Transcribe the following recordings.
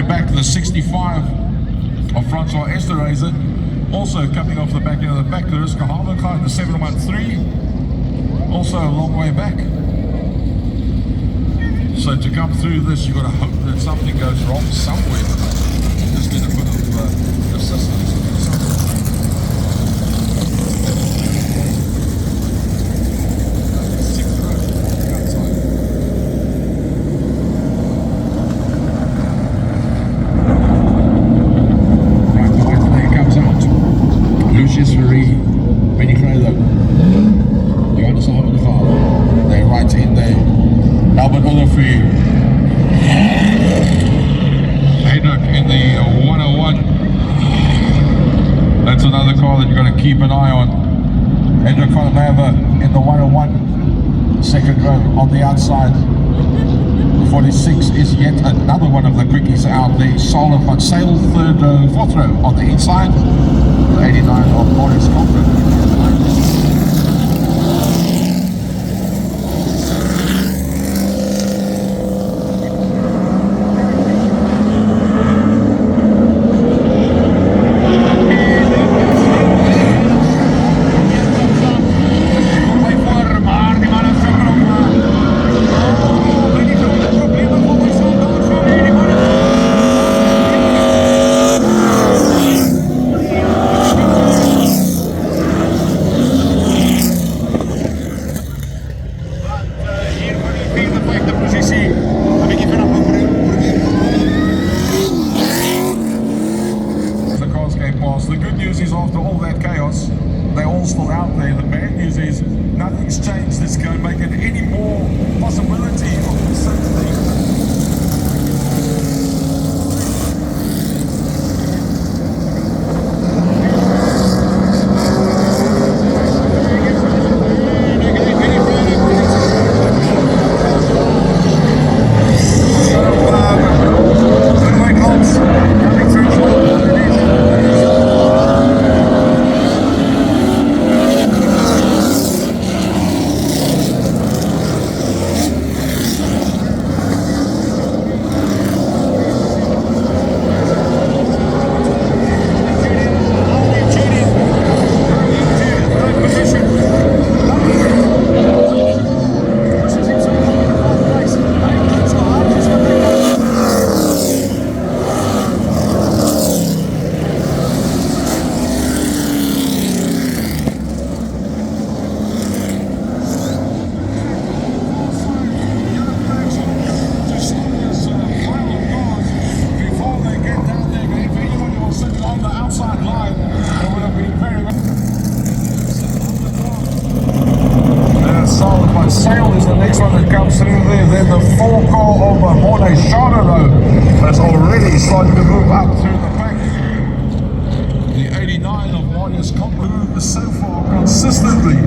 way back to the 65 of Francois Esterhazy. Also coming off the back end of the back, there is Kahavenga, the 713. Also a long way back. So to come through this, you've got to hope that something goes wrong somewhere. Just get a bit of assistance. Lucius Veree, Benny Crowther, Johannes Havenga, they're right in there. Albert Olivier, Hendrik in the 101. That's another car that you're going to keep an eye on. Hendrik van der Merwe in the 101, second row on the outside. The 46 is yet another one of the quickies out there. Saul van Sail, fourth row on the inside. The 89 of Morris Cochran. The good news is after all that chaos, they're all still out there. The bad news is nothing's changed. This can make it any more possibility of certainty. Sail is the next one that comes through there. Then the 4 car of Morne Charleroi has already started to move up through the pack. The 89 of Marius Cochran so far consistently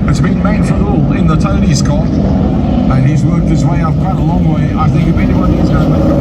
has been made for all in the Tony's car, and he's worked his way up quite a long way. I think if anybody is going to make a